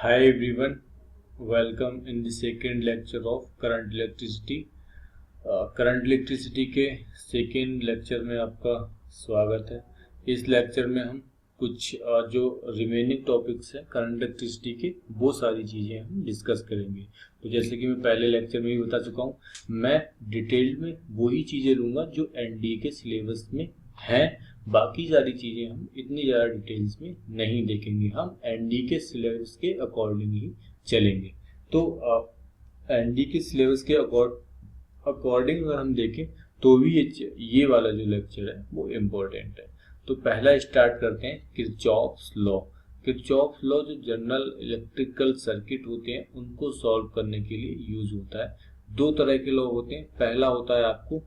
Hi everyone, welcome in the second lecture of current electricity. Current electricity के second lecture में आपका स्वागत है। इस लेक्चर में हम कुछ जो रिमेनिंग टॉपिक्स हैं करंट इलेक्ट्रिसिटी के वो सारी चीज़ें हम डिस्कस करेंगे। तो जैसे कि मैं पहले लेक्चर में भी बता चुका हूँ, मैं डिटेल में वही चीज़ें लूँगा जो एनडीए के सिलेबस में हैं। बाकी सारी चीज़ें हम इतनी ज़्यादा डिटेल्स में नहीं देखेंगे, हम एनडीए के सिलेबस के अकॉर्डिंग ही चलेंगे। तो एनडीए के सिलेबस के अकॉर्डिंग अगर हम देखें तो भी ये वाला जो लेक्चर है वो इम्पोर्टेंट है। तो पहला स्टार्ट करते हैं किरचॉफ्स लॉ। किरचॉफ्स लॉ जो जनरल इलेक्ट्रिकल सर्किट होते हैं उनको सॉल्व करने के लिए यूज होता है। दो तरह के लॉ होते हैं, पहला होता है आपको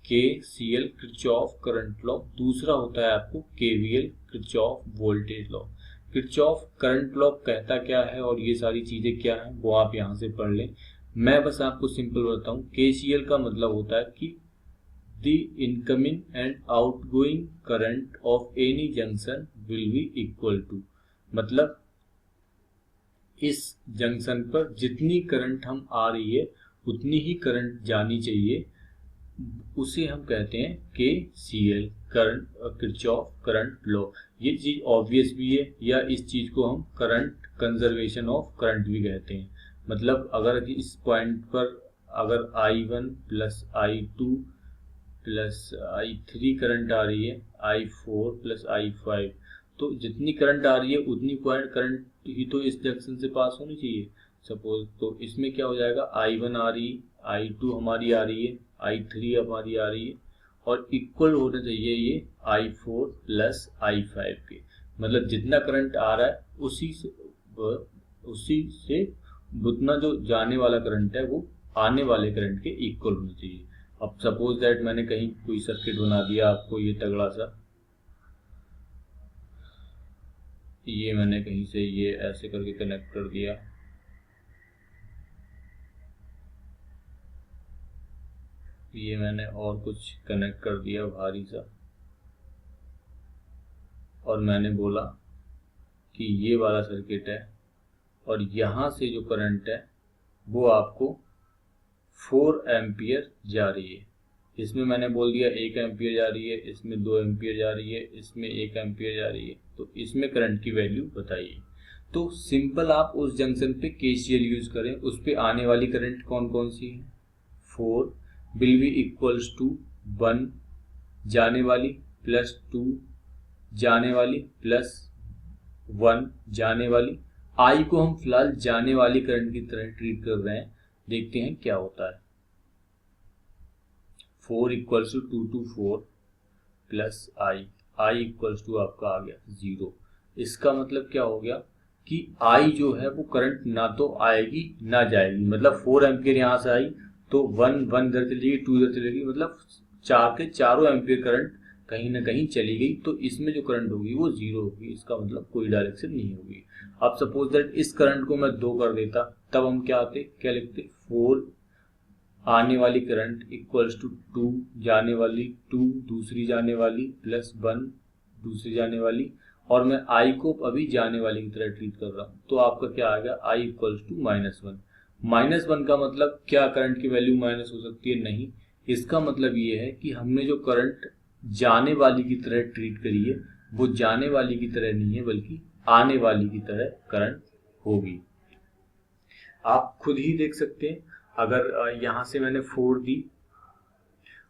KCL किरचॉफ करंट लॉ, दूसरा होता है आपको KVL Kirchhoff voltage law. Kirchhoff current law कहता क्या है और ये सारी चीजें क्या है वो आप यहाँ से पढ़ लें। मैं बस आपको सिंपल बताऊं, KCL का मतलब होता है कि the incoming and outgoing current of any junction will be equal to, मतलब इस जंक्शन पर जितनी करंट हम आ रही है उतनी ही करंट जानी चाहिए, उसे हम कहते हैं KCL current Kirchhoff current law. ये चीज ऑब्वियस भी है, या इस चीज को हम करंट कंजर्वेशन ऑफ करंट भी कहते हैं। मतलब अगर इस पॉइंट पर अगर I1 plus I2 plus I3 current आ रही है, I4 प्लस I5, तो जितनी करंट आ रही है उतनी पॉइंट करंट ही तो इस जंक्शन से पास होनी चाहिए सपोज। तो इसमें क्या हो जाएगा, I1 आ रही, I2 हमारी आ रही है, I3 हमारी आ रही है, और इक्वल होना चाहिए ये I4 प्लस I5 के। मतलब जितना करंट आ रहा है उसी से उतना जो जाने वाला करंट है वो आने वाले करंट के इक्वल होना चाहिए। अब सपोज दैट मैंने कहीं कोई सर्किट बना दिया आपको, ये तगड़ा सा, ये मैंने कहीं से ये ऐसे करके कनेक्ट कर दिया, ये मैंने और कुछ कनेक्ट कर दिया भारी सा, और मैंने बोला कि ये वाला सर्किट है और यहाँ से जो करंट है वो आपको 4 एम्पियर जा रही है। इसमें मैंने बोल दिया 1 एम्पियर जा रही है, इसमें 2 एम्पियर जा रही है, इसमें 1 एम्पियर जा रही है, तो इसमें करंट की वैल्यू बताइए। तो सिंपल आप उस जंक्शन पे KCL यूज करें, उस पे आने वाली करंट कौन कौन सी है, 4 विल बी इक्वल्स टू 1 जाने वाली प्लस 2 जाने वाली प्लस 1 जाने वाली। आई को हम फिलहाल जाने वाली करंट की तरह ट्रीट कर रहे हैं, देखते हैं क्या होता है। 4 equals to 2 to 4 plus I equals to आपका आ गया 0। इसका मतलब क्या हो गया कि आई जो है वो करंट ना तो आएगी ना जाएगी। मतलब 4 एम्पियर यहाँ से आई तो 1 इधर चली गई, 2 इधर चली गई, मतलब 4 के चारों एम्पियर करंट कहीं ना कहीं चली गई, तो इसमें जो करंट होगी वो 0 होगी। इसका मतलब कोई डायरेक्शन नहीं होगी। अब सपोज दैट इस करंट को मैं 2 कर देता, तब हम क्या लिखते, 4 आने वाली करंट इक्वल्स टू 2 जाने वाली, 2 दूसरी जाने वाली प्लस 1 दूसरी जाने वाली, और मैं आई को अभी जाने वाली की तरह ट्रीट कर रहा हूँ, तो आपका क्या आ गया, आई इक्वल्स टू -1। -1 का मतलब क्या करंट की वैल्यू माइनस हो सकती है, नहीं। इसका मतलब ये है कि हमने जो करंट जाने वाली की तरह ट्रीट करी है वो जाने वाली की तरह नहीं है बल्कि आने वाली की तरह करंट होगी। आप खुद ही देख सकते हैं, अगर यहाँ से मैंने 4 दी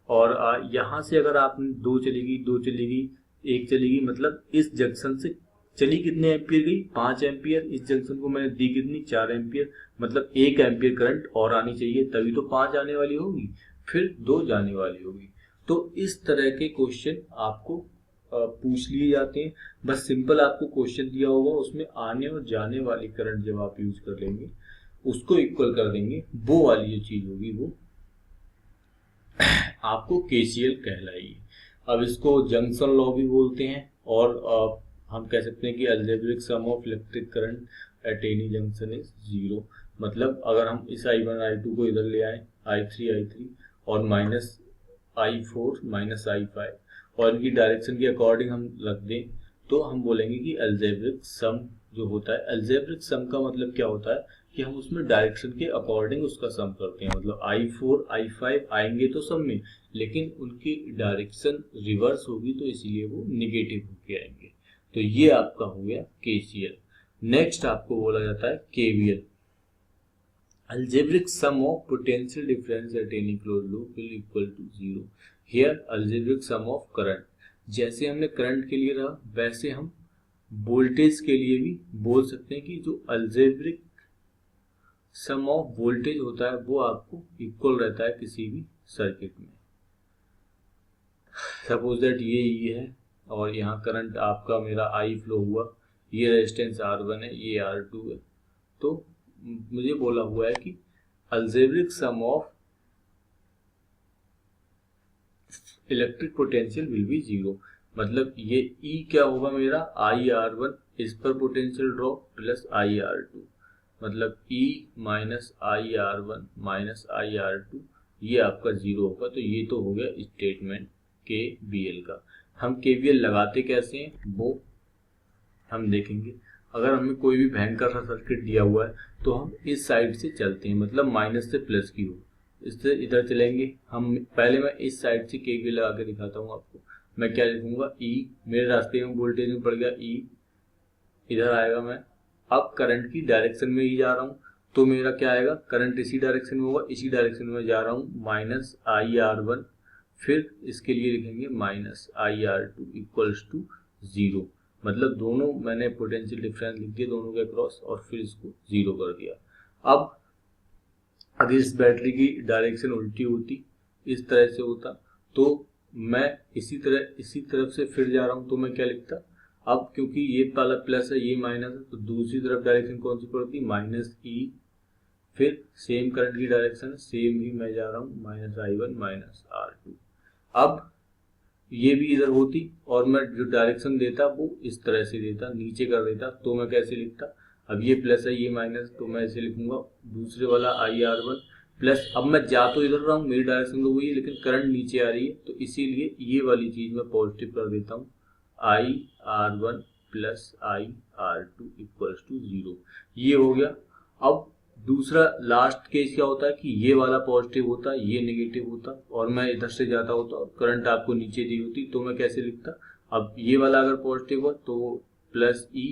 और यहाँ से अगर आपने 2 चलेगी, 2 चलेगी, 1 चलेगी, मतलब इस जंक्शन से चली कितने एम्पियर गई, 5 एम्पियर। इस जंक्शन को मैंने दी कितनी, 4 एम्पियर, मतलब 1 एम्पियर करंट और आनी चाहिए, तभी तो 5 आने वाली होगी, फिर 2 जाने वाली होगी। तो इस तरह के क्वेश्चन आपको पूछ लिए जाते हैं। बस सिंपल आपको क्वेश्चन दिया होगा, उसमें आने और जाने वाली करंट जब आप यूज कर लेंगे उसको इक्वल कर देंगे, वो वाली जो चीज होगी वो आपको KCL कहलाएगी। अब इसको जंक्शन लॉ भी बोलते हैं, और हम कह सकते हैं कि algebraic sum of electric current at any junction is 0। मतलब अगर हम इस I1 I2 को इधर ले आए, I3 और माइनस I4 माइनस I5, और इनकी डायरेक्शन के अकॉर्डिंग हम रख दें, तो हम बोलेंगे कि अलजेब्रिक सम जो होता है, अलजेब्रिक सम का मतलब क्या होता है कि हम उसमें डायरेक्शन के अकॉर्डिंग उसका सम करते हैं। मतलब I4 I5 आएंगे तो सम में, लेकिन उनकी डायरेक्शन रिवर्स होगी तो इसलिए वो निगेटिव होके आएंगे। तो ये आपका हो गया KCL। नेक्स्ट आपको बोला जाता है KVL, algebraic sum of potential difference at any closed loop will equal to 0। here algebraic sum of current, जैसे हमने करंट के लिए रहा वैसे हम वोल्टेज के लिए भी बोल सकते हैं कि जो algebraic सम ऑफ वोल्टेज होता है वो आपको इक्वल रहता है किसी भी सर्किट में। सपोज दैट ये E है और यहाँ करंट आपका मेरा I फ्लो हुआ, ये रेजिस्टेंस R1 है, ये R2 है, तो मुझे बोला हुआ है कि algebraic sum of electric potential will be 0। मतलब ये E क्या होगा मेरा IR1, इस पर पोटेंशियल ड्रॉप प्लस IR2, मतलब E minus IR1 minus IR2, ये आपका 0 होगा। तो ये तो हो गया स्टेटमेंट KVL का। हम KVL लगाते कैसे हैं वो हम देखेंगे। अगर हमें कोई भी भयंकर सा सर्किट दिया हुआ है तो हम इस साइड से चलते हैं, मतलब माइनस से प्लस की हो, इससे इधर चलेंगे हम। पहले मैं इस साइड से KVL लगा के दिखाता हूँ आपको। मैं क्या लिखूंगा, E मेरे रास्ते में वोल्टेज में पड़ गया, E इधर आएगा, मैं अब करंट की डायरेक्शन में ही जा रहा हूँ तो मेरा क्या आएगा, करंट इसी डायरेक्शन में होगा, इसी डायरेक्शन में जा रहा हूँ, माइनस IR1, फिर इसके लिए लिखेंगे माइनस IR2 इक्वल्स टू 0। मतलब दोनों मैंने पोटेंशियल डिफरेंस लिख दिया दोनों के क्रॉस और फिर इसको 0 कर दिया। अब अगर इस बैटरी की डायरेक्शन उल्टी होती, इस तरह से होता, तो मैं इसी तरफ से फिर जा रहा हूं तो मैं क्या लिखता, अब क्योंकि ये वाला प्लस है ये माइनस है तो दूसरी तरफ डायरेक्शन कौन सी पड़ती, माइनस E, फिर सेम करंट की डायरेक्शन सेम ही मैं जा रहा हूँ, माइनस I1 माइनस R2। अब ये भी इधर होती और मैं जो डायरेक्शन देता वो इस तरह से देता, नीचे कर देता, तो मैं कैसे लिखता, अब ये प्लस है ये माइनस, तो मैं ऐसे लिखूंगा दूसरे वाला IR1 प्लस, अब मैं जा तो इधर रहा हूँ, मेरी डायरेक्शन तो वही है लेकिन करंट नीचे आ रही है तो इसीलिए ये वाली चीज मैं पॉजिटिव कर देता हूँ, IR1 plus IR2 equals to 0। ये हो गया। अब दूसरा लास्ट केस क्या होता है कि ये वाला पॉजिटिव होता, ये नेगेटिव होता और मैं इधर से जाता होता और करंट आपको नीचे दी होती, तो मैं कैसे लिखता, अब ये वाला अगर पॉजिटिव हो तो प्लस E,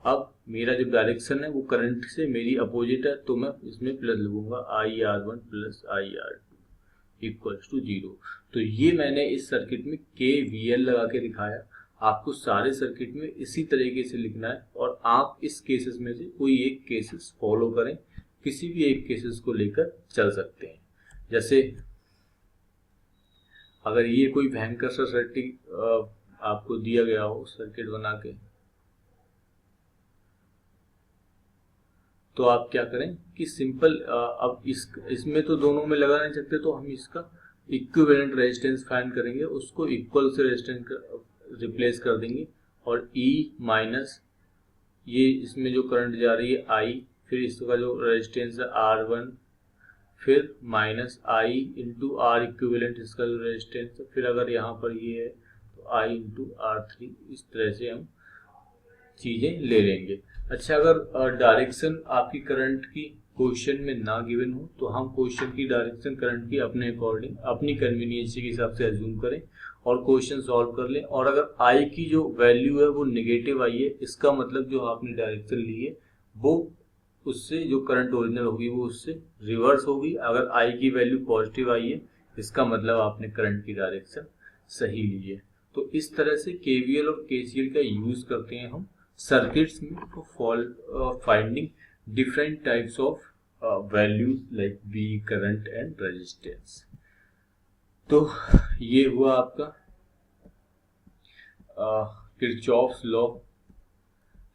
अब मेरा जो डायरेक्शन है वो करंट से मेरी अपोजिट है तो मैं इसमें प्लस लिखूंगा, IR1 plus IR2 equals to 0। तो ये मैंने इस सर्किट में KVL लगा के दिखाया। आपको सारे सर्किट में इसी तरीके से लिखना है और आप इस केसेस में से कोई एक केसेस फॉलो करें, किसी भी एक केसेस को लेकर चल सकते हैं। जैसे अगर ये कोई भयंकर सा सर्किट आपको दिया गया हो सर्किट बना के, तो आप क्या करें कि सिंपल अब इसमें तो दोनों में लगा नहीं सकते तो हम इसका इक्विवेलेंट रेजिस्टेंस फाइंड करेंगे, उसको इक्वल से रेजिस्टेंस रिप्लेस कर देंगे और E माइनस ये इसमें जो करंट जा रही है I, फिर इसका जो रेजिस्टेंस है R1, फिर minus I into R equivalent इसका जो रेजिस्टेंस है, फिर अगर यहाँ पर ये है तो I इंटू R3, इस तरह से हम चीजें ले लेंगे। अच्छा, अगर डायरेक्शन आपकी करंट की क्वेश्चन में ना गिवन हो तो हम क्वेश्चन की डायरेक्शन करंट की अपने अकॉर्डिंग अपनी कन्वीनियंस के हिसाब से अज्यूम करें और क्वेश्चन सॉल्व कर लें। और अगर I की जो वैल्यू है वो नेगेटिव आई है, इसका मतलब जो आपने डायरेक्शन ली है वो उससे जो करंट ओरिजिनल होगी वो उससे रिवर्स होगी। अगर I की वैल्यू पॉजिटिव आई है इसका मतलब आपने करंट की डायरेक्शन सही ली है। तो इस तरह से KVL और KCL का यूज करते हैं हम सर्किट्स में for finding different types of values like V, current and resistance. तो ये हुआ आपका किरचॉफ्स लॉ।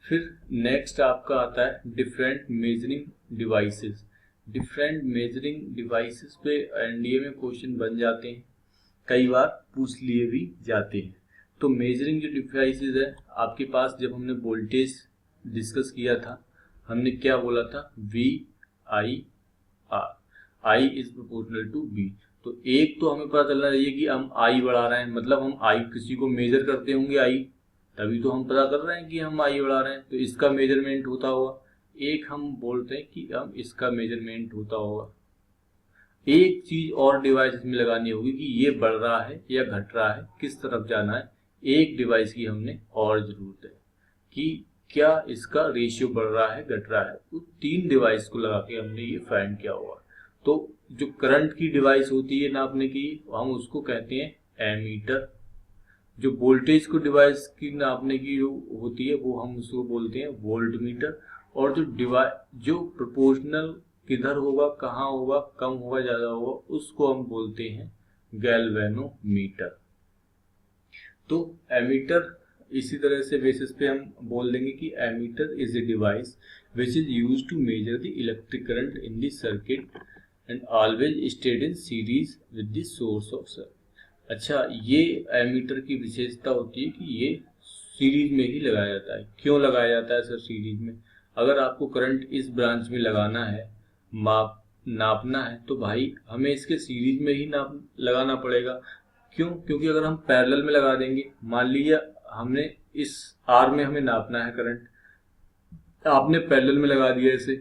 फिर नेक्स्ट आपका आता है different measuring devices. Different measuring devices पे एनडीए में क्वेश्चन बन जाते हैं, कई बार पूछ लिए भी जाते हैं। तो मेजरिंग जो डिवाइसेस है आपके पास, जब हमने वोल्टेज डिस्कस किया था हमने क्या बोला था, VIR, I is proportional to V। तो एक तो हमें पता चलना चाहिए कि हम I बढ़ा रहे हैं, मतलब हम I किसी को मेजर करते होंगे I, तभी तो हम पता कर रहे हैं कि हम आई बढ़ा रहे हैं, तो इसका मेजरमेंट होता होगा। एक हम बोलते हैं कि हम इसका मेजरमेंट होता होगा। एक चीज और डिवाइस इसमें लगानी होगी कि ये बढ़ रहा है या घट रहा है, किस तरफ जाना है। एक डिवाइस की हमने और जरूरत है कि क्या इसका रेशियो बढ़ रहा है घट रहा है। तो 3 डिवाइस को लगा के हमने ये फाइंड किया होगा। तो जो करंट की डिवाइस होती है नापने की, हम उसको कहते हैं एमीटर। जो वोल्टेज को डिवाइस की नापने की जो होती है वो हम उसको बोलते हैं वोल्ट मीटर। और जो प्रोपोर्शनल किधर होगा, कहाँ होगा, कम होगा, ज्यादा होगा, उसको हम बोलते हैं गैल्वेनोमीटर। तो एमीटर इसी तरह से बेसिस पे हम बोल देंगे कि ammeter is a device which is used to measure the electric current in the circuit and always stayed in series with the source of circuit. अच्छा, ये एमीटर की विशेषता होती है कि ये सीरीज में ही लगाया जाता है। क्यों लगाया जाता है सर सीरीज में? अगर आपको करंट इस ब्रांच में लगाना है, नापना है, तो भाई हमें इसके सीरीज में ही लगाना पड़ेगा। क्यों? क्योंकि अगर हम पैरेलल में लगा देंगे, मान लीजिए हमने इस आर में हमें नापना है करंट, आपने पैरेलल में लगा दिया इसे,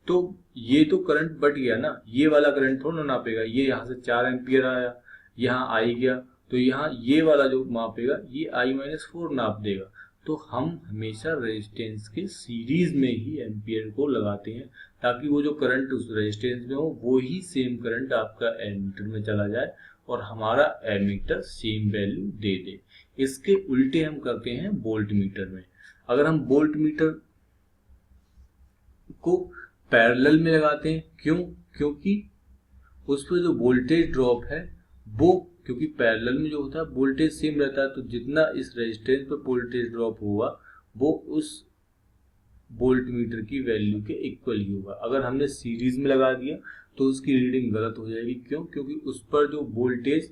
तो ये तो करंट बट गया ना, ये वाला करंट थोड़ा ना नापेगा। ये यहाँ से 4 एम्पियर आया, यहाँ आई गया, तो यहाँ ये वाला जो मापेगा ये I-4 नाप देगा। तो हम हमेशा रेजिस्टेंस के सीरीज में ही एम्पियर को लगाते हैं, ताकि वो जो करंट उस रेजिस्टेंस में हो वो ही सेम करंट आपका एमीटर में चला जाए और हमारा एमीटर सेम वैल्यू दे दे। इसके उल्टे हम करते हैं वोल्ट मीटर में। अगर हम वोल्ट मीटर को पैरेलल में लगाते हैं, क्यों? क्योंकि उस पर जो वोल्टेज ड्रॉप है वो, क्योंकि पैरेलल में जो होता है वोल्टेज सेम रहता है, तो जितना इस रेजिस्टेंस पर वोल्टेज ड्रॉप होगा वो उस वोल्ट मीटर की वैल्यू के इक्वल ही होगा। अगर हमने सीरीज में लगा दिया तो उसकी रीडिंग गलत हो जाएगी। क्यों? क्योंकि उस पर जो वोल्टेज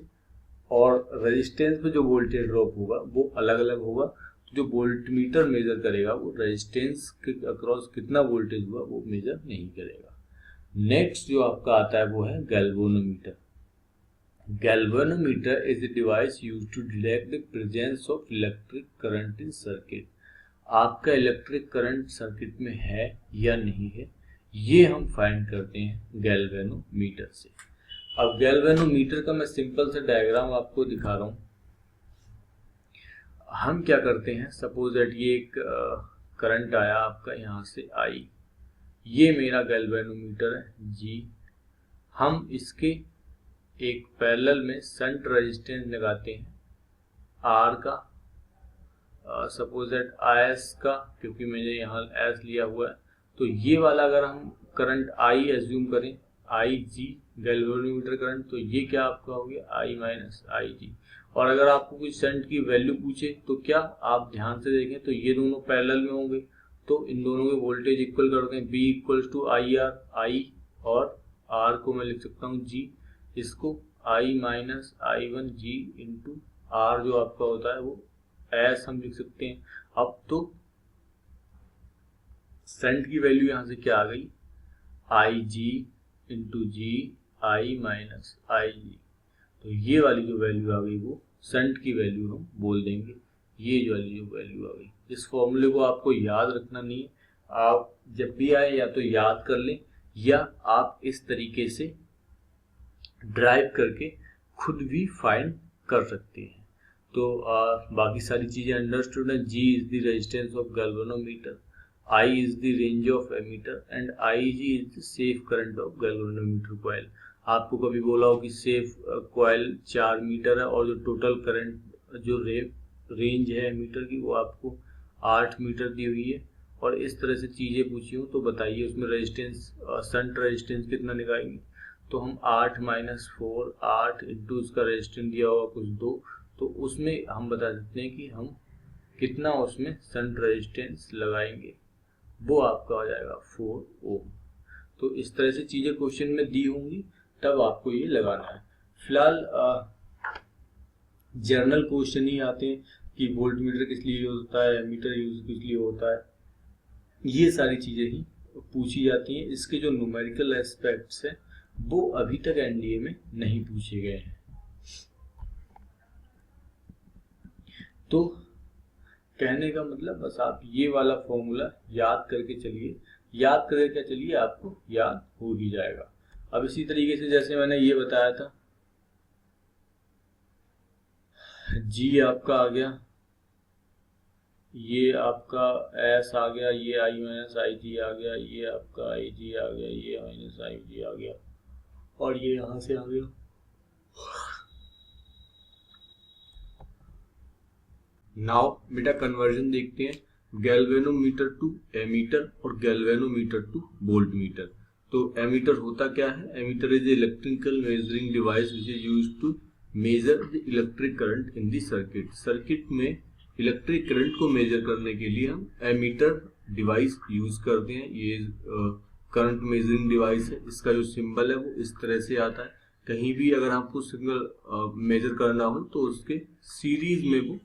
और रेजिस्टेंस पे जो वोल्टेज ड्रॉप होगा वो अलग अलग होगा। जो वोल्ट मीटर मेजर करेगा वो रेजिस्टेंस के अक्रॉस कितना वोल्टेज हुआ वो मेजर नहीं करेगा। नेक्स्ट जो आपका आता है वो है galvanometer. Galvanometer is a device used to detect the presence of electric current in circuit. आपका इलेक्ट्रिक करंट सर्किट में है या नहीं है, ये हम फाइंड करते हैं गैल्वेनोमीटर से। अब गैल्वेनोमीटर का मैं सिंपल सा डायग्राम आपको दिखा रहा हूँ। हम क्या करते हैं, सपोज दैट ये एक करंट आया आपका यहाँ से आई, ये मेरा गैल्वेनोमीटर है जी। हम इसके एक पैरेलल में शंट रेजिस्टेंस लगाते हैं आर का, सपोज दैट IS का, क्योंकि मैंने यहाँ S लिया हुआ है। तो ये वाला अगर हम करंट I एज्यूम करें, IG गैल्वेनोमीटर करंट, तो ये क्या आपका हो गया I-IG। और अगर आपको कुछ शंट की वैल्यू पूछे तो क्या आप ध्यान से देखें तो ये दोनों पैरेलल में होंगे, तो इन दोनों के वोल्टेज इक्वल करते हैं, B = IR, I और R को मैं लिख सकता हूँ G। इसको I-I1G इंटू R जो आपका होता है वो S हम लिख सकते हैं। अब तो शंट की वैल्यू यहाँ से क्या आ गई, IG इंटू G I-IG। तो ये वाली जो वैल्यू आ गई वो शंट की वैल्यू हम बोल देंगे, ये वाली जो वैल्यू आ गई। इस फॉर्मूले को आपको याद रखना नहीं है, आप जब भी आए या तो याद कर लें या आप इस तरीके से ड्राइव करके खुद भी फाइंड कर सकते हैं। तो बाकी सारी चीजें अंडरस्टूड है। G is the resistance of galvanometer, I is the range of ammeter and IG is the safe current of galvanometer coil. आपको कभी बोला हो कि सेफ कॉइल 4 मीटर है और जो टोटल करंट जो रेंज है एमीटर की वो आपको 8 मीटर दी हुई है, और इस तरह से चीजें पूछी हो तो बताइए उसमें रेजिस्टेंस शंट रेजिस्टेंस कितना निकालेंगे। तो हम 8 - 4 8 इंटू उसका रेजिस्टेंस दिया होगा कुछ 2, तो उसमें हम बता सकते हैं कि हम कितना उसमें शंट रेजिस्टेंस लगाएंगे, वो आपका हो जाएगा 4 ओम। तो इस तरह से चीजें क्वेश्चन में दी होंगी तब आपको ये लगाना है। फिलहाल जर्नल क्वेश्चन ही आते हैं कि वोल्ट मीटर किस लिए यूज होता है, एमीटर यूज किस लिए होता है, ये सारी चीजें ही पूछी जाती हैं। इसके जो न्यूमेरिकल एस्पेक्ट्स है वो अभी तक एनडीए में नहीं पूछे गए हैं। तो कहने का मतलब बस आप ये वाला फॉर्मूला याद करके चलिए, याद करके क्या चलिए, आपको याद हो ही जाएगा। अब इसी तरीके से जैसे मैंने ये बताया था, जी आपका आ गया, ये आपका एस आ गया, ये आई माइनस आई जी आ गया, ये आपका आई जी आ गया, ये माइनस आई जी आ गया, और ये यहाँ से आ गया। नाउ बेटा कन्वर्जन देखते हैं, गैल्वेनोमीटर टू एमीटर और गैल्वेनोमीटर टू वोल्टमीटर। तो एमीटर होता क्या है? Ammeter is electrical measuring device which is used to measure the electric current in the circuit. Circuit में इलेक्ट्रिक करंट को मेजर करने के लिए हम एमीटर डिवाइस यूज करते हैं। ये करंट मेजरिंग डिवाइस है, इसका जो सिंबल है वो इस तरह से आता है। कहीं भी अगर आपको सिग्नल मेजर करना हो तो उसके सीरीज में वो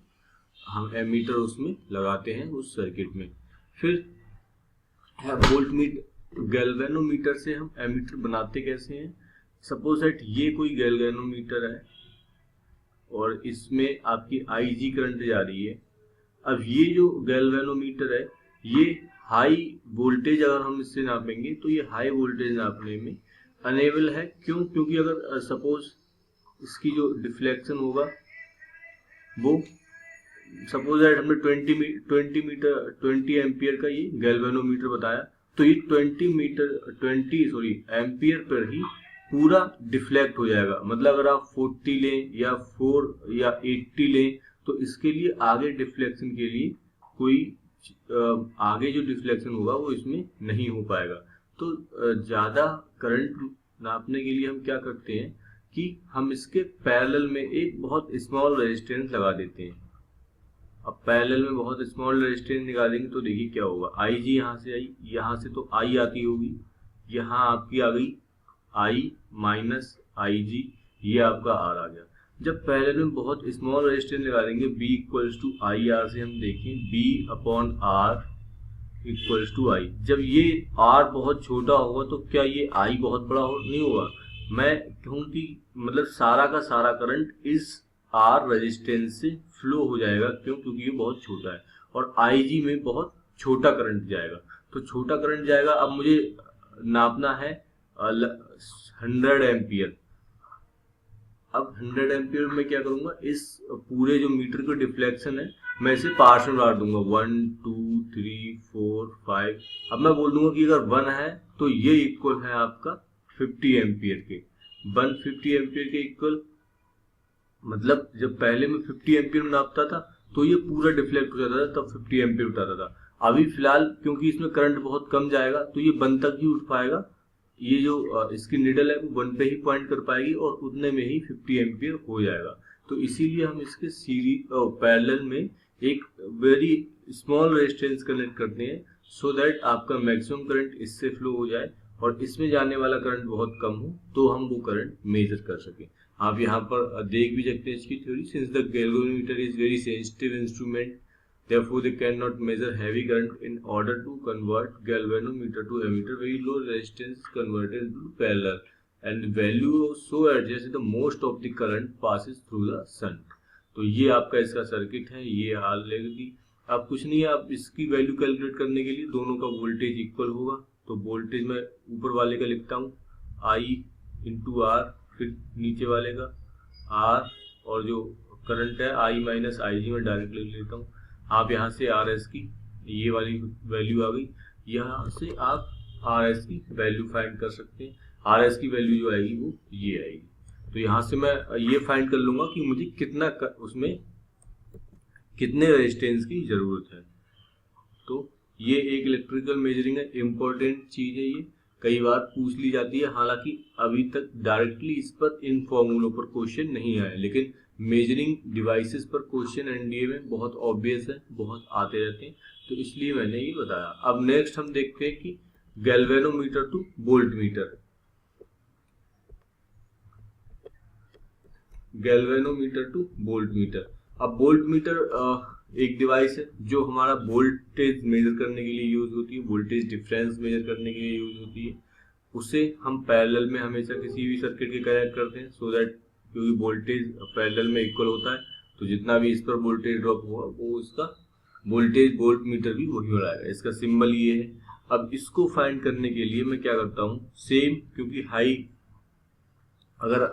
हम एमीटर उसमें लगाते हैं उस सर्किट में। फिर है वोल्टमीटर। गैल्वेनोमीटर से हम एमीटर बनाते कैसे हैं? सपोज दैट ये कोई गैल्वेनोमीटर है और इसमें आपकी आईजी करंट जा रही है। अब ये जो गैल्वेनोमीटर है ये हाई वोल्टेज अगर हम इससे नापेंगे तो ये हाई वोल्टेज नापने में अनेबल है। क्यों? क्योंकि अगर सपोज इसकी जो डिफ्लेक्शन होगा वो, सपोज दैट हमने 20 एम्पियर का ये गैल्वेनोमीटर बताया, तो ये 20 एम्पियर पर ही पूरा डिफ्लेक्ट हो जाएगा। मतलब अगर आप 40 लें या 4 या 80 लें तो इसके लिए आगे डिफ्लेक्शन के लिए कोई आगे जो डिफ्लेक्शन होगा वो इसमें नहीं हो पाएगा। तो ज़्यादा करंट नापने के लिए हम क्या करते हैं कि हम इसके पैरेलल में एक बहुत स्मॉल रेजिस्टेंस लगा देते हैं। अब पैरेलल में बहुत स्मॉल रेजिस्टेंस निकालेंगे तो देखिए क्या होगा। आई जी यहाँ से आई, यहाँ से तो आई आती होगी, यहाँ आपकी आ गई आई माइनस आई जी, ये आपका आर आ गया। जब पैरेलल में बहुत स्मॉल रेजिस्टेंस निकालेंगे B equals to I R से, हम देखें B upon R equals to I. जब ये आर बहुत छोटा होगा तो क्या ये आई बहुत बड़ा नहीं होगा? मैं कहूँ कि मतलब सारा का सारा करंट इस आर रेजिस्टेंस से फ्लो हो जाएगा। क्यों? क्योंकि ये बहुत छोटा है और आईजी में बहुत छोटा करंट जाएगा। तो छोटा करंट जाएगा। अब मुझे नापना है 100 एम्पियर। अब 100 एम्पियर में क्या करूंगा, इस पूरे जो मीटर का डिफ्लेक्शन है मैं इसे पार्ट्स में बांट दूंगा, 1 2 3 4 5। अब मैं बोल दूंगा कि अगर 1 है तो ये इक्वल है आपका 50 एम्पियर के। 150 एम्पियर के इक्वल, मतलब जब पहले मैं 50 एम्पियर में नापता था तो ये पूरा डिफ्लेक्ट हो जाता था, तब 50 एम्पियर उठाता था। अभी फिलहाल क्योंकि इसमें करंट बहुत कम जाएगा तो ये 1 तक ही उठ पाएगा। ये जो इसकी निडल है वो 1 पे ही पॉइंट कर पाएगी और उतने में ही 50 एम्पियर हो जाएगा। तो इसीलिए हम इसके सीरीज पैरेलल में एक वेरी स्मॉल रेजिस्टेंस कनेक्ट करते हैं सो दैट आपका मैक्सिमम करंट इससे फ्लो हो जाए और इसमें जाने वाला करंट बहुत कम हो तो हम वो करंट मेजर कर सकें। आप यहाँ पर देख भी सकते हैं इसकी theory. Since the galvanometer is very sensitive instrument, therefore they cannot measure heavy current. In order to convert galvanometer to ammeter, very low resistance is converted into parallel and the value so adjust the most of the current passes through the shunt. तो ये आपका इसका circuit है, ये हाल लगेगी। अब कुछ नहीं है, आप इसकी वैल्यू कैलकुलेट करने के लिए दोनों का वोल्टेज इक्वल होगा। तो वोल्टेज मैं ऊपर वाले का लिखता हूँ आई इंटू आर, फिर नीचे वाले का आर, और जो करंट है आई माइनस आई जी में डायरेक्ट लिख लेता हूँ। आप यहाँ से आर एस की ये वाली वैल्यू आ गई, यहाँ से आप आर एस की वैल्यू फाइंड कर सकते हैं। आर एस की वैल्यू जो आएगी वो ये आएगी। तो यहाँ से मैं ये फाइंड कर लूंगा कि मुझे कितना उसमें कितने रेजिस्टेंस की जरूरत है। तो ये एक इलेक्ट्रिकल मेजरिंग है, इम्पोर्टेंट चीज है, ये कई बार पूछ ली जाती है। हालांकि अभी तक डायरेक्टली इस पर इन फॉर्मूलों पर क्वेश्चन नहीं आया, लेकिन मेजरिंग डिवाइसेस पर क्वेश्चन एनडीए में बहुत ऑब्वियस है, बहुत आते रहते हैं, तो इसलिए मैंने ये बताया। अब नेक्स्ट हम देखते हैं कि galvanometer to voltmeter. Galvanometer to voltmeter. अब वोल्टमीटर एक डिवाइस है जो हमारा वोल्टेज मेजर करने के लिए यूज होती है, वोल्टेज डिफरेंस मेजर करने के लिए यूज होती है। उसे हम पैरेलल में हमेशा किसी भी सर्किट के कनेक्ट करते हैं सो दैट, क्योंकि वोल्टेज पैरेलल में इक्वल होता है तो जितना भी इस पर वोल्टेज ड्रॉप होगा वो उसका वोल्टेज वोल्ट मीटर भी वही बढ़ाएगा। इसका सिंबल ये है। अब इसको फाइंड करने के लिए मैं क्या करता हूँ, सेम, क्योंकि हाई अगर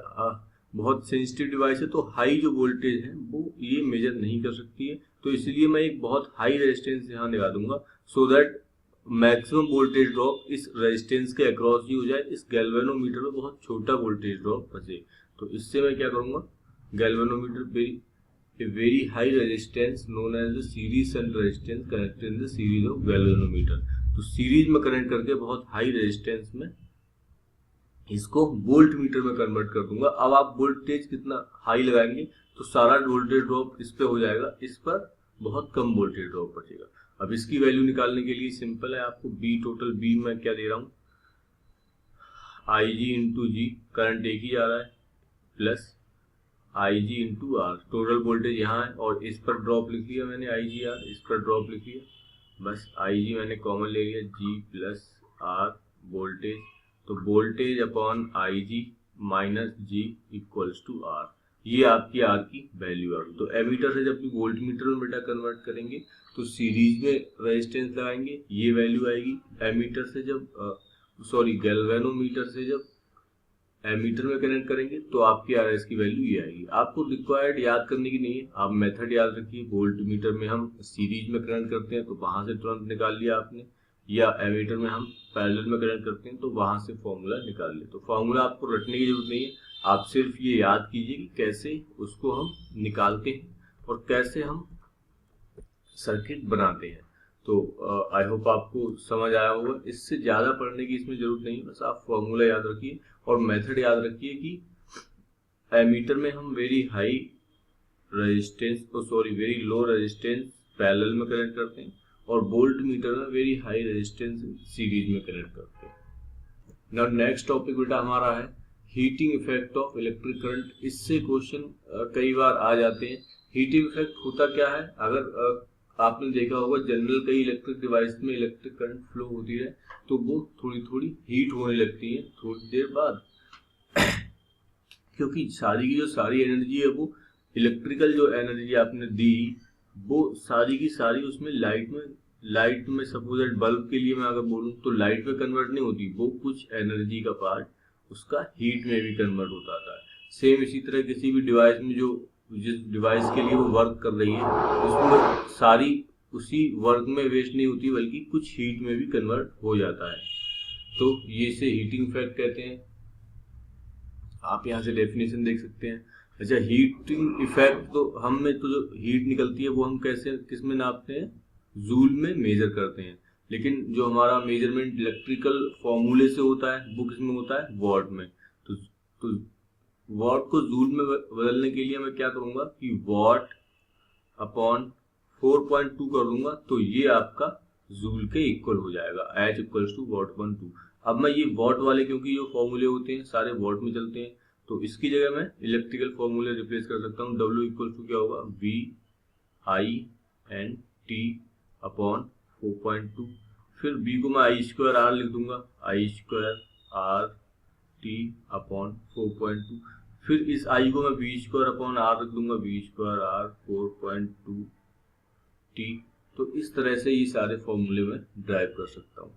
बहुत सेंसिटिव डिवाइस है तो हाई जो वोल्टेज है वो ये मेजर नहीं कर सकती है, तो इसलिए मैं एक बहुत हाई रेजिस्टेंस यहाँ लगा दूंगा, so that maximum voltage drop इस रेजिस्टेंस के अक्रॉस ही हो जाए। इस गैल्वेनोमीटर में बहुत छोटा वोल्टेज ड्रॉप बचे। तो इससे मैं क्या करूंगा, गैल्वेनोमीटर पे a very high resistance known as the series shunt resistance connected in the series of galvanometer। तो सीरीज में कनेक्ट करके बहुत हाई रेजिस्टेंस में इसको वोल्ट मीटर में कन्वर्ट कर दूंगा। अब आप वोल्टेज कितना हाई लगाएंगे तो सारा वोल्टेज ड्रॉप इस पे हो जाएगा, इस पर बहुत कम वोल्टेज ड्रॉप बचेगा। अब इसकी वैल्यू निकालने के लिए सिंपल है, आपको बी टोटल, बी में क्या दे रहा हूँ, आई जी इंटू जी, करंट एक ही जा रहा है, plus I G into R, total voltage यहाँ है, और इस पर ड्रॉप लिख लिया मैंने आई जी आर, इस पर ड्रॉप लिख लिया, बस आई जी मैंने कॉमन ले लिया, जी प्लस आर वोल्टेज, तो voltage upon I G minus G equals to R, ये आपकी आर की वैल्यू आ गई। तो एमीटर से जब भी वोल्ट मीटर में बेटा कन्वर्ट करेंगे तो सीरीज में रेजिस्टेंस लगाएंगे, ये वैल्यू आएगी। एमीटर से जब गैल्वेनोमीटर से जब एमीटर में कनेक्ट करेंगे तो आपकी आर एस की वैल्यू ये आएगी। आपको रिक्वायर्ड याद करने की नहीं है, आप मेथड याद रखिए। वोल्ट मीटर में हम सीरीज में कनेक्ट करते हैं तो वहां से तुरंत निकाल लिया आपने, या एमीटर में हम पैरेलल में कनेक्ट करते हैं तो वहां से फॉर्मूला निकाल लिया। तो फॉर्मूला आपको रटने की जरूरत नहीं है, आप सिर्फ ये याद कीजिए कि कैसे उसको हम निकालते हैं और कैसे हम सर्किट बनाते हैं। तो आई होप आपको समझ आया होगा। इससे ज़्यादा पढ़ने की इसमें जरूरत नहीं है, बस आप फॉर्मूला याद रखिए और मेथड याद रखिए कि एमीटर में हम वेरी लो रेजिस्टेंस पैरेलल में कनेक्ट करते हैं और वोल्ट मीटर में वेरी हाई रेजिस्टेंस सीरीज में कनेक्ट करते हैं। नाउ नेक्स्ट टॉपिक बेटा हमारा है heating effect of electric current. इससे क्वेश्चन कई बार आ जाते हैं। हीटिंग इफेक्ट होता क्या है, अगर आपने देखा होगा जनरल कई इलेक्ट्रिक डिवाइस में इलेक्ट्रिक करंट फ्लो होती है तो वो थोड़ी थोड़ी हीट होने लगती है थोड़ी देर बाद क्योंकि सारी की जो सारी एनर्जी है वो इलेक्ट्रिकल जो एनर्जी आपने दी वो सारी की सारी उसमें लाइट में सपोज बल्ब के लिए मैं अगर बोलूँ तो लाइट में कन्वर्ट नहीं होती, वो कुछ एनर्जी का पार्ट उसका हीट में भी कन्वर्ट होता था। सेम इसी तरह किसी भी डिवाइस में जो जिस डिवाइस के लिए वो वर्क कर रही है उसमें सारी उसी वर्क में वेस्ट नहीं होती बल्कि कुछ हीट में भी कन्वर्ट हो जाता है। तो ये से हीटिंग इफेक्ट कहते हैं। आप यहाँ से डेफिनेशन देख सकते हैं। अच्छा, हीटिंग इफेक्ट तो हम में तो जो हीट निकलती है वो हम कैसे किस में नापते हैं, जूल में मेजर करते हैं, लेकिन जो हमारा मेजरमेंट इलेक्ट्रिकल फॉर्मूले से होता है वो किस में होता है, वॉट में। तो वॉट को जूल में बदलने के लिए मैं क्या करूंगा कि वॉट अपॉन 4.2 कर दूंगा तो ये आपका जूल के इक्वल हो जाएगा, H equals to watt upon 2। अब मैं ये वॉट वाले क्योंकि जो फॉर्मूले होते हैं सारे वॉट में चलते हैं तो इसकी जगह मैं इलेक्ट्रिकल फॉर्मूले रिप्लेस कर सकता हूँ। W इक्वल्स टू क्या होगा, VINT अपॉन 4.2, फिर B को मैं I² R लिख दूंगा, I² RT अपॉन 4.2, फिर इस I को मैं V² अपॉन R रख दूंगा, V² R 4.2 T। तो इस तरह से ये सारे फॉर्मूले में ड्राइव कर सकता हूँ।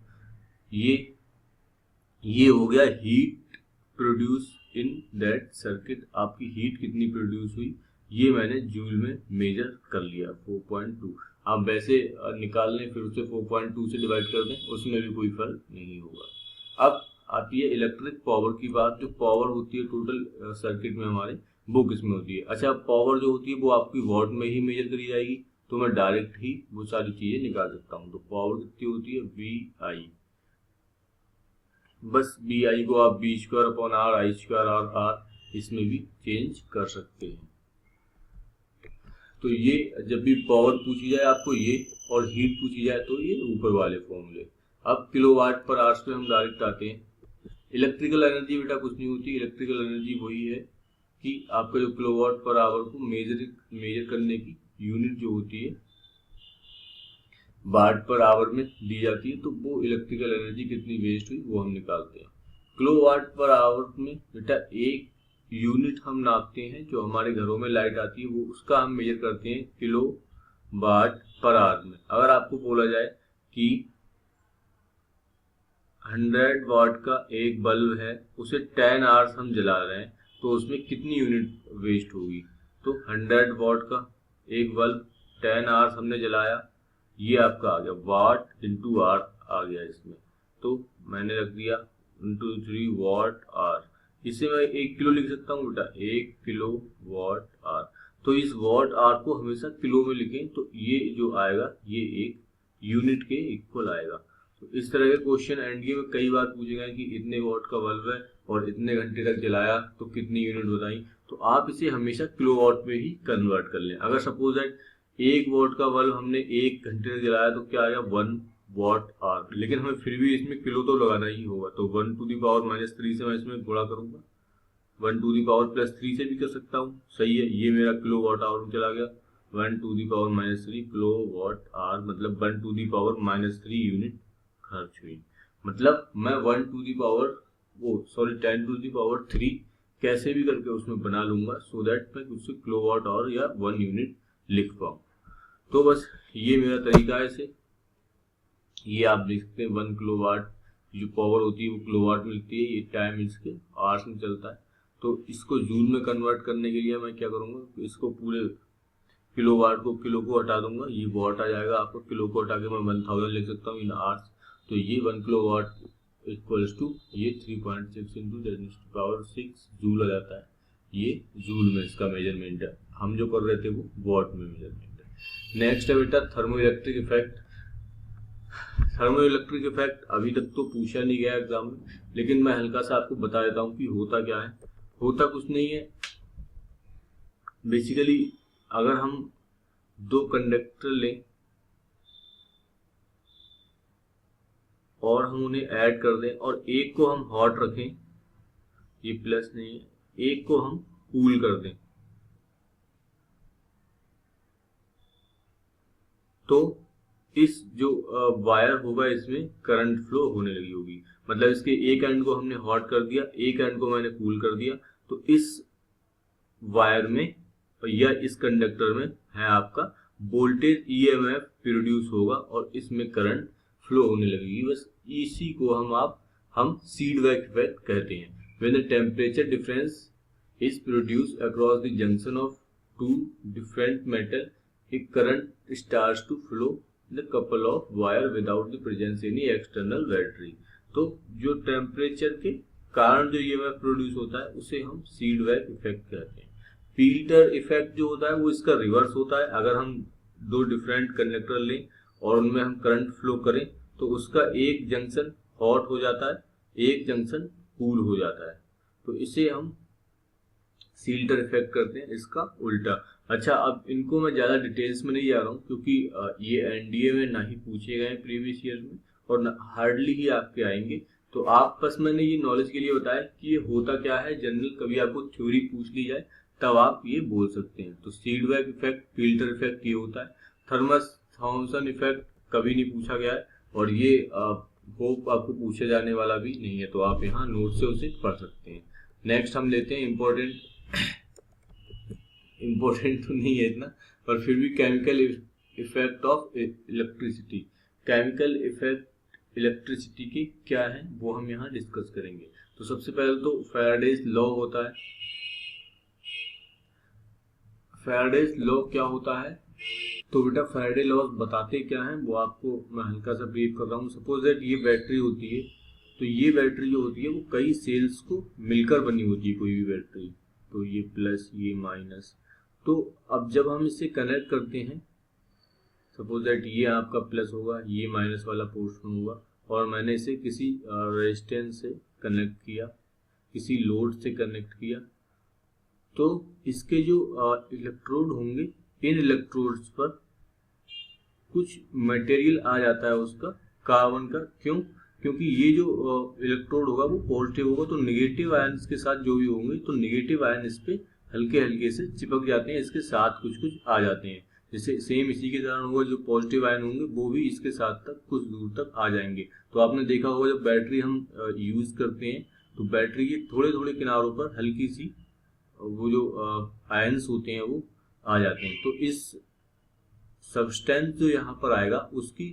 ये हो गया heat produce in that circuit. आपकी हीट कितनी प्रोड्यूस हुई ये मैंने जूल में मेजर कर लिया 4.2। आप वैसे निकाल लें फिर उसे 4.2 से डिवाइड कर दें, उसमें भी कोई फर्क नहीं होगा। अब आती है इलेक्ट्रिक पावर की बात। जो पावर होती है टोटल सर्किट में हमारे वो किसमें होती है। अच्छा, पावर जो होती है वो आपकी वॉट में ही मेजर करी जाएगी तो मैं डायरेक्ट ही वो सारी चीजें निकाल सकता हूँ। तो पावर कितनी होती है, VI, बस VI को आप V² upon R I² R इसमें भी चेंज कर सकते हैं। तो ये जब भी पावर पूछी जाए आपको ये और हीट पूछी जाए तो ये ऊपर वाले फॉर्मूले। अब किलोवाट पर आवर्स पे हम डायरेक्ट आते हैं। इलेक्ट्रिकल एनर्जी बेटा कुछ नहीं होती, इलेक्ट्रिकल एनर्जी वही है कि आपका जो किलोवाट पर आवर को मेजर करने की यूनिट जो होती है वाट पर आवर में दी जाती है, तो वो इलेक्ट्रिकल एनर्जी कितनी वेस्ट हुई वो हम निकालते हैं। किलोवाट पर आवर में बेटा एक यूनिट हम नापते हैं, जो हमारे घरों में लाइट आती है वो उसका हम मेजर करते हैं वाट पर आवर में। अगर आपको बोला जाए कि 100 वाट का एक बल्ब है, उसे 10 आवर्स हम जला रहे हैं, तो उसमें कितनी यूनिट वेस्ट होगी। तो 100 वाट का एक बल्ब 10 आवर्स हमने जलाया, ये आपका आ गया वाट इंटू आर आ गया इसमें। तो मैंने रख दिया इंटू 3 वाट आर। इसे मैं 1 किलो लिख सकता हूँ बेटा, 1 किलो वाट आर। तो इस वाट आर को हमेशा किलो में लिखें, तो ये जो आएगा ये एक यूनिट के इक्वल आएगा। तो इस तरह के क्वेश्चन एंडीए में कई बार पूछेगा कि इतने वाट का बल्ब है और इतने घंटे तक जलाया तो कितनी यूनिट बताई। तो आप इसे हमेशा किलोवाट में ही कन्वर्ट कर लें। अगर सपोज दैट 1 वाट का बल्ब हमने 1 घंटे तक जलाया तो क्या आएगा 1 वाट आर, लेकिन हमें फिर भी इसमें किलो तो लगाना ही होगा। तो 1 टू द पावर -3 से मैं इसमें गुणा करूंगा, 1 टू दी पावर +3 से भी कर सकता हूँ, सही है। ये मेरा किलो वाट आवर में चला गया, 1 to the power -3 kilowatt hour, मतलब 1 टू दी पावर -3 यूनिट खर्च हुई। मतलब मैं 1 to the power 10 to the power 3 कैसे भी करके उसमें बना लूंगा, सो दैट मैं उससे किलो वाट आवर या 1 यूनिट लिख पाऊँ। तो बस ये मेरा तरीका है। इसे ये आप देख सकते हैं 1 किलो वाट जो पावर होती है वो किलोवाट मिलती है, ये टाइम इसके आवर्स में चलता है। तो इसको जूल में कन्वर्ट करने के लिए मैं क्या करूंगा, इसको पूरे किलोवाट को किलो को हटा दूंगा, ये वाट आ जाएगा आपको, किलो को हटा के मैं 1000 लिख सकता हूँ इन आवर्स। तो ये 1 किलो वाट इक्वल्स टू ये 3.6 इंटू 10⁻6 जूल आ जाता है। ये जूल में इसका मेजरमेंट है, हम जो कर रहे थे वो वाट में मेजरमेंट है। नेक्स्ट है बेटा thermo electric effect. Thermo electric effect अभी तक तो पूछा नहीं गया एग्जाम में, लेकिन मैं हल्का सा आपको बता देता हूँ कि होता क्या है। होता कुछ नहीं है, बेसिकली अगर हम 2 कंडक्टर लें और हम उन्हें ऐड कर दें और एक को हम हॉट रखें, ये प्लस नहीं है, एक को हम कूल कर दें, तो इस जो वायर होगा इसमें करंट फ्लो होने लगी होगी। मतलब इसके एक एंड को हमने हॉट कर दिया, एक एंड को मैंने कूल कर दिया, तो इस वायर में या इस कंडक्टर में है आपका वोल्टेज ईएमएफ प्रोड्यूस होगा और इसमें करंट फ्लो होने लगेगी। बस इसी को हम सीड वैक इफेक्ट कहते हैं। When the temperature difference is produced across the junction of two different metal, a current starts to flow the couple of wire without the presence any external battery। तो जो टेम्परेचर के कारण जो EMF produce होता है उसे हम seed वैक effect कहते हैं। फिल्टर इफेक्ट जो होता है वो इसका रिवर्स होता है। अगर हम 2 डिफरेंट कंडक्टर लें और उनमें हम करंट फ्लो करें तो उसका एक जंक्शन हॉट हो जाता है, एक जंक्शन कूल हो जाता है, तो इसे हम सील्टर इफेक्ट करते हैं, इसका उल्टा। अच्छा, अब इनको मैं ज़्यादा डिटेल्स में नहीं जा रहा हूँ क्योंकि ये एनडीए में ना ही पूछे गए प्रीवियस ईयर में और हार्डली ही आपके आएंगे। तो आप बस मैंने ये नॉलेज के लिए बताया कि ये होता क्या है, जनरल कभी आपको थ्योरी पूछ ली जाए तब आप ये बोल सकते हैं। तो सीडबैक इफेक्ट, फिल्टर इफेक्ट ये होता है। थर्मस थॉमसन इफेक्ट कभी नहीं पूछा गया है और ये होप आपको पूछे जाने वाला भी नहीं है, तो आप यहाँ नोट से उसे पढ़ सकते हैं। नेक्स्ट हम लेते हैं इम्पोर्टेंट तो नहीं है इतना पर फिर भी chemical effect of electricity. Chemical effect electricity की क्या है वो हम यहाँ डिस्कस करेंगे। तो सबसे पहले तो फैराडेज लॉ होता है। फैराडेज लॉ क्या होता है, तो बेटा फैराडे लॉज बताते क्या हैं वो आपको मैं हल्का सा ब्रीफ कर रहा हूँ। सपोज दैट ये बैटरी होती है, तो ये बैटरी जो होती है वो कई सेल्स को मिलकर बनी होती है कोई भी बैटरी, तो ये प्लस ये माइनस। तो अब जब हम इसे कनेक्ट करते हैं, सपोज दैट ये आपका प्लस होगा, ये माइनस वाला पोर्शन होगा और मैंने इसे किसी रेजिस्टेंस से कनेक्ट किया, किसी लोड से कनेक्ट किया, तो इसके जो इलेक्ट्रोड होंगे, इन इलेक्ट्रोड्स पर कुछ मटेरियल आ जाता है उसका कार्बन का। क्यों? क्योंकि ये जो इलेक्ट्रोड होगा वो पॉजिटिव होगा, तो नेगेटिव आयन के साथ जो भी होंगे तो नेगेटिव आयन इस पे हल्के हल्के से चिपक जाते हैं, इसके साथ कुछ कुछ आ जाते हैं। जैसे सेम इसी के कारण होगा, जो पॉजिटिव आयन होंगे वो भी इसके साथ तक कुछ दूर तक आ जाएंगे। तो आपने देखा होगा जब बैटरी हम यूज करते हैं तो बैटरी के थोड़े थोड़े किनारों पर हल्की सी वो जो आयंस होते हैं वो आ जाते हैं। तो इस सब्सटेंस जो यहाँ पर आएगा उसकी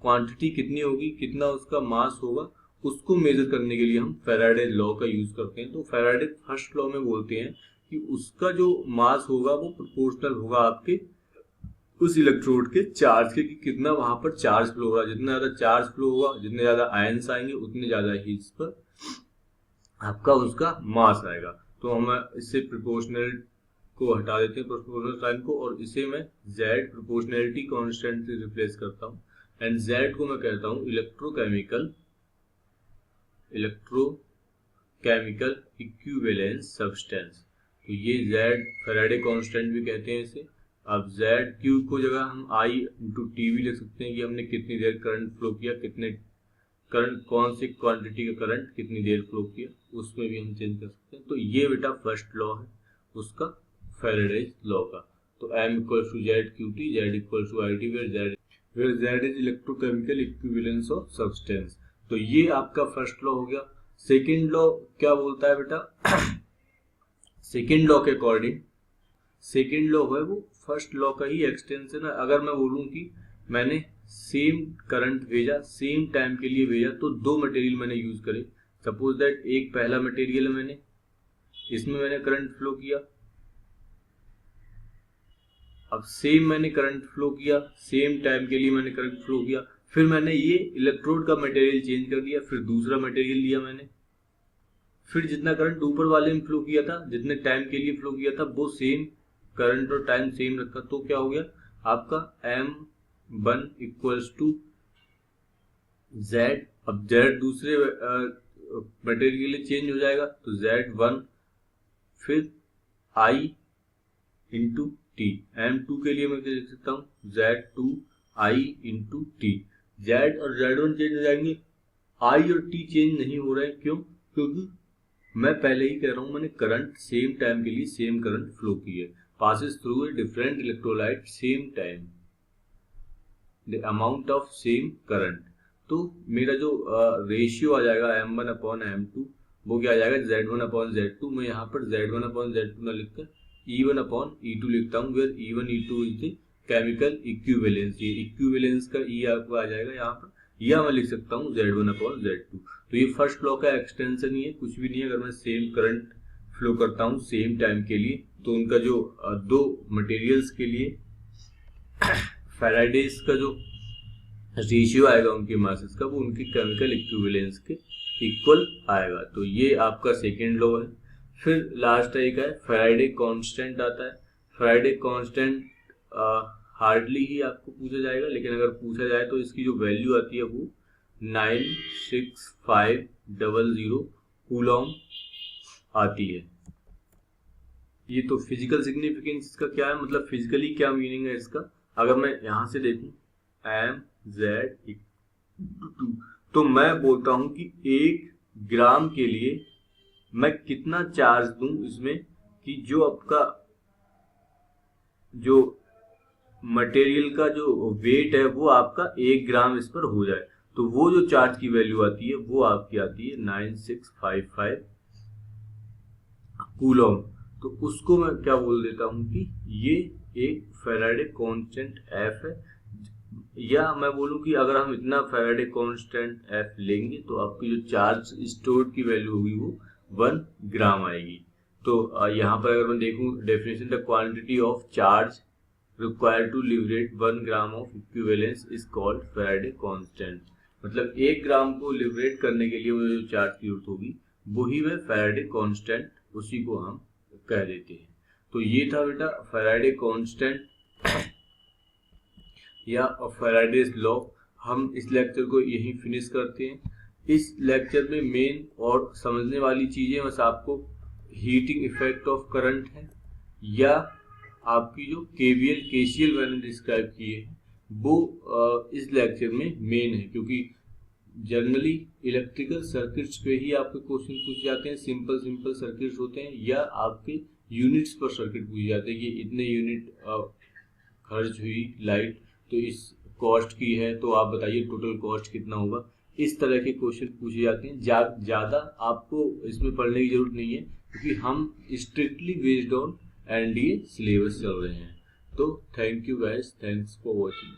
क्वांटिटी कितनी होगी, कितना उसका मास होगा, उसको मेजर करने के लिए हम फैराडे लॉ का यूज करते हैं। तो फैराडे फर्स्ट लॉ में बोलते हैं कि उसका जो मास होगा वो प्रोपोर्शनल होगा आपके उस इलेक्ट्रोड के चार्ज के, कि कितना वहां पर चार्ज फ्लो हो रहा है। जितना ज्यादा चार्ज फ्लो होगा, जितने ज्यादा आयंस आएंगे, उतने ज्यादा ही इस पर आपका उसका मास आएगा। तो हम इससे प्रोपोर्शनल को हटा देते हैं, प्रोपोर्शनल साइन को, और इसे मैं Z प्रोपोर्शनैलिटी कांस्टेंट से रिप्लेस करता हूँ। एंड Z को मैं कहता हूँ इलेक्ट्रोकेमिकल इक्विवेलेंस सब्सटेंस। तो ये Z फैराडे कांस्टेंट भी कहते हैं इसे। अब Z Q को जगह हम I इंटू टी भी लिख सकते हैं कि हमने कितनी देर करंट फ्लो किया, कितने करंट, कौन सी क्वांटिटी का करंट कितनी देर फ्लो किया, उसमें भी हम चेंज कर सकते हैं। तो ये बेटा फर्स्ट लॉ है उसका, फैराडेज लॉ का। तो M equals to Z QT, Z equals to IT, where Z is electrochemical equivalence of substance. तो ये आपका फर्स्ट लॉ हो गया। सेकेंड लॉ क्या बोलता है बेटा? सेकेंड लॉ के अकॉर्डिंग, सेकेंड लॉ है वो फर्स्ट लॉ का ही एक्सटेंशन है। अगर मैं बोलूं कि मैंने सेम करंट भेजा, सेम टाइम के लिए भेजा, तो दो मटेरियल मैंने यूज करे। सपोज दैट एक पहला मटेरियल है, इसमें मैंने करंट फ्लो किया। अब सेम मैंने करंट फ्लो किया, सेम टाइम के लिए मैंने करंट फ्लो किया, फिर मैंने ये इलेक्ट्रोड का मटेरियल चेंज कर दिया, फिर दूसरा मटेरियल लिया मैंने, फिर जितना करंट ऊपर वाले में फ्लो किया था, जितने टाइम के लिए फ्लो किया था, वो सेम करंट और टाइम सेम रखा। तो क्या हो गया आपका M1 इक्वल्स टू Z। अब Z दूसरे मटेरियल के लिए चेंज हो जाएगा, तो Z1 फिर I इंटू टी। M2 के लिए मैं क्या लिख सकता हूँ, Z2 I into T. Z और Z1 चेंज हो जाएंगे, I और T चेंज नहीं हो रहे हैं। क्यों? क्योंकि मैं पहले ही कह रहा हूं मैंने करंट सेम टाइम के लिए सेम करंट फ्लो की है। Passes through a different electrolyte same time, the amount of same current. तो मेरा जो रेशियो आ जाएगा M1 अपॉन M2, वो क्या आ जाएगा Z1 अपॉन Z2। मैं यहाँ पर Z1 अपॉन Z2 ना लिखकर E1 अपॉन E2 लिखता हूँ, where E1 E2 is the chemical equivalence. ये इक्विवेलेंस का E आपको आ जाएगा यहाँ पर, या मैं लिख सकता हूँ Z1 अपॉन Z2। तो ये फर्स्ट लॉ का एक्सटेंशन ही है, कुछ भी नहीं है। अगर मैं सेम करंट फ्लो करता हूँ सेम टाइम के लिए, तो उनका जो दो मटेरियल्स के लिए फैराडेज का जो रेशियो आएगा उनके मासेस का, वो उनकी केमिकल इक्विवेलेंस के इक्वल आएगा। तो ये आपका सेकेंड लॉ है। फिर लास्ट एक है फैराडे कांस्टेंट आता है। फैराडे कांस्टेंट हार्डली ही आपको पूछा जाएगा, लेकिन अगर पूछा जाए तो इसकी जो वैल्यू आती है वो 96500 कूलॉम आती है। ये तो फिजिकल सिग्निफिकेंस इसका क्या है, मतलब फिजिकली क्या मीनिंग है इसका। अगर मैं यहां से देखूं MZ, तो मैं बोलता हूं कि 1 ग्राम के लिए मैं कितना चार्ज दूं इसमें, कि जो आपका जो मटेरियल का जो वेट है वो आपका 1 ग्राम इस पर हो जाए। तो वो जो चार्ज की वैल्यू आती है वो आपकी आती है 9655 कूलॉम। तो उसको मैं क्या बोल देता हूं कि ये एक फैराडे कांस्टेंट F है। या मैं बोलूं कि अगर हम इतना फैराडे कांस्टेंट F लेंगे तो आपकी जो चार्ज स्टोर्ड की वैल्यू होगी वो 1 ग्राम आएगी। तो यहाँ पर अगर मैं देखूं definition, the quantity of charge required to liberate 1 gram of equivalence is called Faraday constant. मतलब 1 ग्राम को लिबरेट करने के लिए जो चार्ज की जरूरत होगी वही वह फैराडे कांस्टेंट, उसी को हम कह देते हैं। तो ये था बेटा फैराडे कांस्टेंट या फैराडेज लॉ। हम इस लेक्चर को यहीं फिनिश करते हैं। इस लेक्चर में मेन और समझने वाली चीजें बस आपको हीटिंग इफेक्ट ऑफ करंट है, या आपकी जो केवीएल केसीएल मैंने डिस्क्राइब किए हैं वो इस लेक्चर में मेन है, क्योंकि जनरली इलेक्ट्रिकल सर्किट्स पे ही आपके क्वेश्चन पूछे जाते हैं। सिंपल सर्किट्स होते हैं, या आपके यूनिट्स पर सर्किट पूछे जाते हैं कि इतने यूनिट खर्च हुई लाइट, तो इस कॉस्ट की है, तो आप बताइए टोटल कॉस्ट कितना होगा। इस तरह के क्वेश्चन पूछे जाते हैं। ज़्यादा आपको इसमें पढ़ने की जरूरत नहीं है, क्योंकि हम strictly based on NDA syllabus चल रहे हैं। तो thank you guys, thanks for watching.